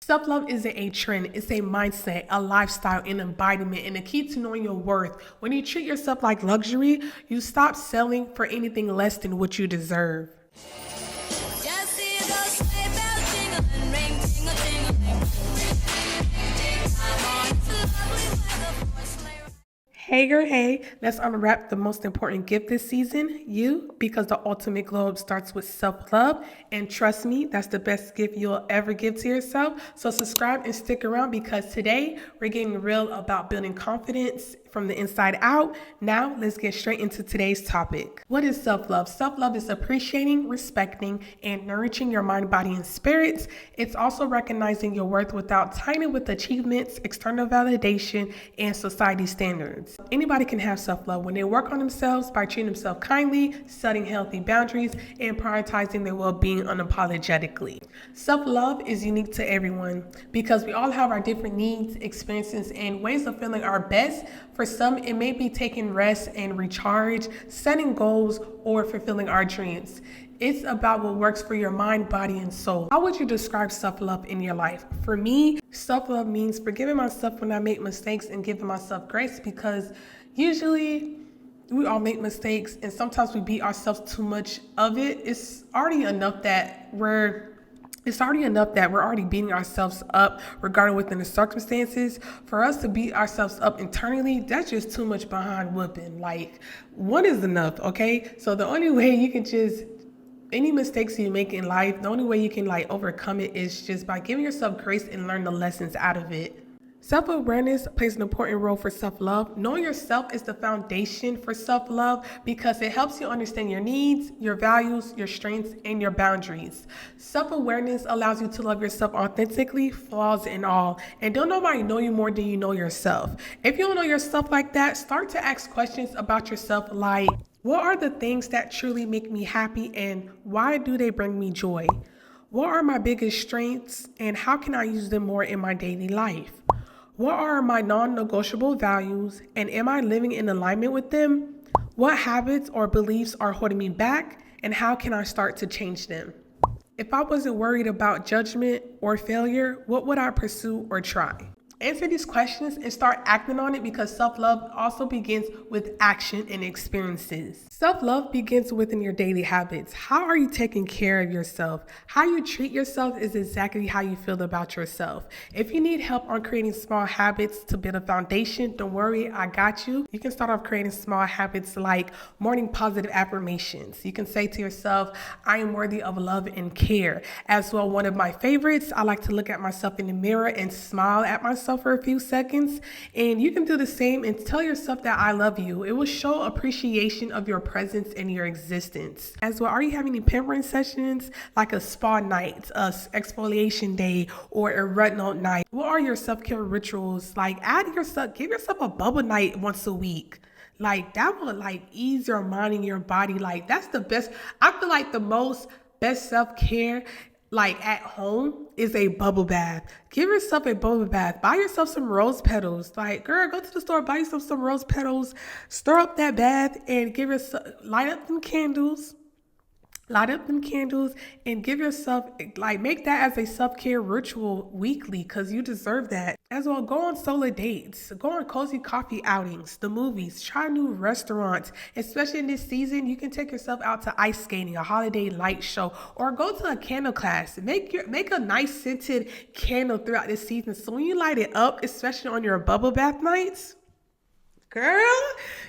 Self-love isn't a trend, it's a mindset, a lifestyle, an embodiment, and a key to knowing your worth. When you treat yourself like luxury, you stop selling for anything less than what you deserve. Hey girl, hey, let's unwrap the most important gift this season, you, because the ultimate glow up starts with self-love. And trust me, that's the best gift you'll ever give to yourself. So subscribe and stick around because today we're getting real about building confidence from the inside out. Now let's get straight into today's topic. What is self-love? Self-love is appreciating, respecting, and nurturing your mind, body, and spirits. It's also recognizing your worth without tying it with achievements, external validation, and society standards. Anybody can have self-love when they work on themselves by treating themselves kindly, setting healthy boundaries, and prioritizing their well-being unapologetically. Self-love is unique to everyone because we all have our different needs, experiences, and ways of feeling our best. For some, it may be taking rest and recharge, setting goals, or fulfilling our dreams. It's about what works for your mind, body, and soul. How would you describe self-love in your life? For me, self-love means forgiving myself when I make mistakes and giving myself grace, because usually we all make mistakes and sometimes we beat ourselves too much of it. It's already enough that we're already beating ourselves up regarding within the circumstances. For us to beat ourselves up internally, that's just too much behind whooping. Like, one is enough, okay? So the only way you can any mistakes you make in life, the only way you can overcome it is just by giving yourself grace and learn the lessons out of it. Self-awareness plays an important role for self-love. Knowing yourself is the foundation for self-love because it helps you understand your needs, your values, your strengths, and your boundaries. Self-awareness allows you to love yourself authentically, flaws and all. And don't nobody know you more than you know yourself. If you don't know yourself like that, start to ask questions about yourself like, what are the things that truly make me happy and why do they bring me joy? What are my biggest strengths and how can I use them more in my daily life? What are my non-negotiable values and am I living in alignment with them? What habits or beliefs are holding me back and how can I start to change them? If I wasn't worried about judgment or failure, what would I pursue or try? Answer these questions and start acting on it because self-love also begins with action and experiences. Self-love begins within your daily habits. How are you taking care of yourself? How you treat yourself is exactly how you feel about yourself. If you need help on creating small habits to build a foundation, don't worry, I got you. You can start off creating small habits like morning positive affirmations. You can say to yourself, I am worthy of love and care. As well, one of my favorites, I like to look at myself in the mirror and smile at myself for a few seconds, and you can do the same and tell yourself that I love you. It will show appreciation of your presence and your existence. As well, are you having any pampering sessions like a spa night, a exfoliation day, or a retinol night? What are your self-care rituals? Like give yourself a bubble night once a week. Like that will ease your mind and your body. Like that's the best. I feel like the best self-care at home is a bubble bath. Give yourself a bubble bath. Buy yourself some rose petals. Girl, go to the store, buy yourself some rose petals, stir up that bath and light up them candles. Light up them candles and give yourself, make that as a self-care ritual weekly because you deserve that. As well, go on solo dates, go on cozy coffee outings, the movies, try new restaurants. Especially in this season, you can take yourself out to ice skating, a holiday light show, or go to a candle class. Make a nice scented candle throughout this season. So when you light it up, especially on your bubble bath nights, girl,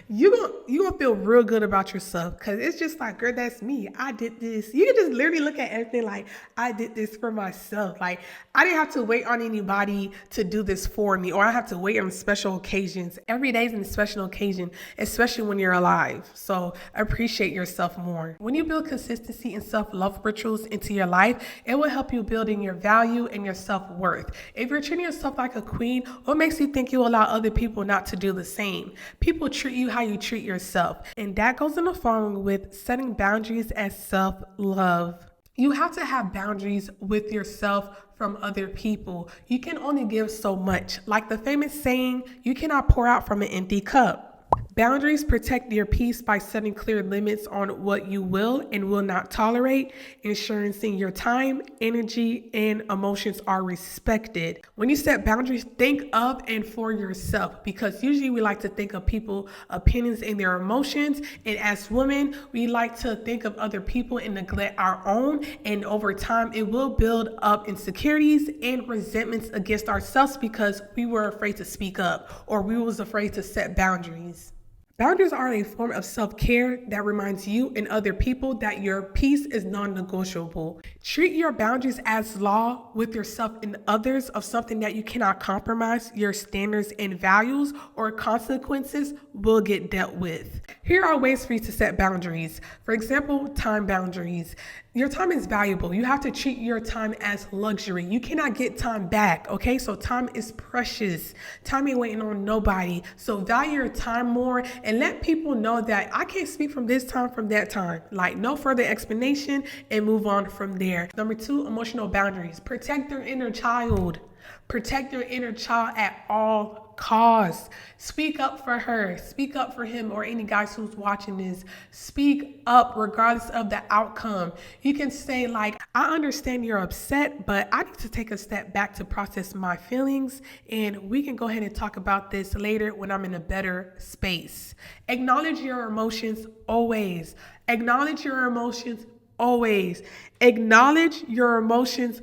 you gonna feel real good about yourself because it's just girl, that's me. I did this. You can just literally look at everything like I did this for myself. I didn't have to wait on anybody to do this for me, or I have to wait on special occasions. Every day is a special occasion, especially when you're alive. So appreciate yourself more. When you build consistency and self-love rituals into your life, it will help you building your value and your self-worth. If you're treating yourself like a queen, what makes you think you allow other people not to do the same? People treat you how you treat yourself. And that goes along with setting boundaries as self-love. You have to have boundaries with yourself from other people. You can only give so much. Like the famous saying, you cannot pour out from an empty cup. Boundaries protect your peace by setting clear limits on what you will and will not tolerate, ensuring your time, energy, and emotions are respected. When you set boundaries, think of and for yourself, because usually we like to think of people's opinions and their emotions, and as women, we like to think of other people and neglect our own, and over time, it will build up insecurities and resentments against ourselves because we were afraid to speak up or we was afraid to set boundaries. Boundaries are a form of self-care that reminds you and other people that your peace is non-negotiable. Treat your boundaries as law with yourself and others of something that you cannot compromise. Your standards and values or consequences will get dealt with. Here are ways for you to set boundaries. For example, time boundaries. Your time is valuable. You have to treat your time as luxury. You cannot get time back, okay? So time is precious. Time ain't waiting on nobody. So value your time more and let people know that I can't speak from this time, from that time. Like, no further explanation and move on from there. Number 2, emotional boundaries. Protect your inner child. Protect your inner child at all costs. Speak up for her. Speak up for him or any guys who's watching this. Speak up regardless of the outcome. You can say like, I understand you're upset, but I need to take a step back to process my feelings, and we can go ahead and talk about this later when I'm in a better space. Acknowledge your emotions always. Acknowledge your emotions always. Acknowledge your emotions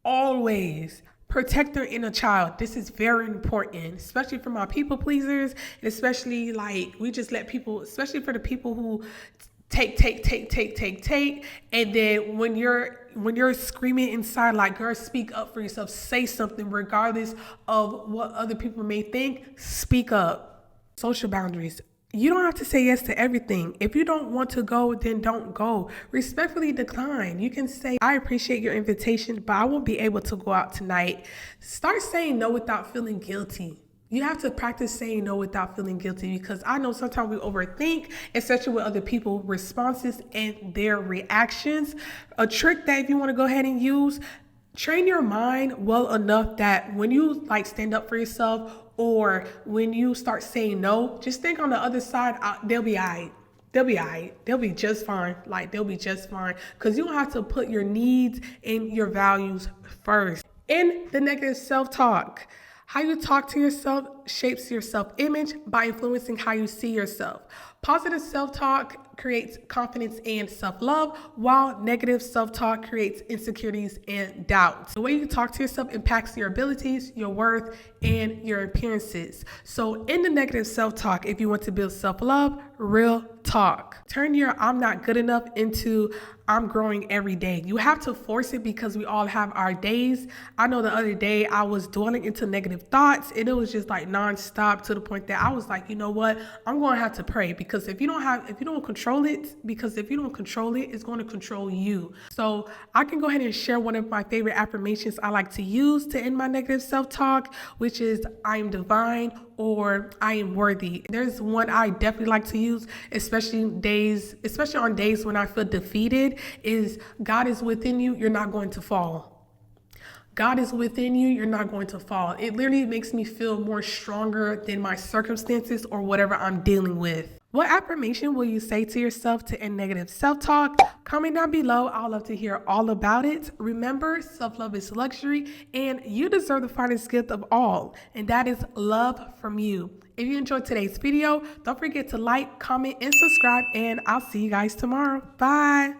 always. Protect their inner child. This is very important, especially for my people pleasers, and especially like we just let people, especially for the people who take, and then when you're screaming inside, like, girl, speak up for yourself, say something regardless of what other people may think. Speak up. Social boundaries. You don't have to say yes to everything. If you don't want to go, then don't go. Respectfully decline. You can say, I appreciate your invitation, but I won't be able to go out tonight. Start saying no without feeling guilty. You have to practice saying no without feeling guilty, because I know sometimes we overthink, especially with other people's responses and their reactions. A trick that if you want to go ahead and use, train your mind well enough that when you like stand up for yourself or when you start saying no, just think on the other side, they'll be all right. They'll be all right. They'll be just fine. Like, they'll be just fine, because you don't have to put your needs and your values first. In the negative self-talk, how you talk to yourself shapes your self-image by influencing how you see yourself. Positive self-talk creates confidence and self-love, while negative self-talk creates insecurities and doubts. The way you talk to yourself impacts your abilities, your worth, and your appearances. So in the negative self-talk, if you want to build self-love, real talk. Turn your I'm not good enough into I'm growing every day. You have to force it, because we all have our days. I know the other day I was dwelling into negative thoughts, and it was just like nonstop, to the point that I was like, you know what? I'm going to have to pray, because if you don't control it, it's going to control you. So I can go ahead and share one of my favorite affirmations I like to use to end my negative self-talk, which is I am divine or I am worthy. There's one I definitely like to use, especially on days when I feel defeated, is God is within you, you're not going to fall. God is within you, you're not going to fall. It literally makes me feel more stronger than my circumstances or whatever I'm dealing with. What affirmation will you say to yourself to end negative self-talk? Comment down below. I'd love to hear all about it. Remember, self-love is luxury, and you deserve the finest gift of all, and that is love from you. If you enjoyed today's video, don't forget to like, comment, and subscribe, and I'll see you guys tomorrow. Bye.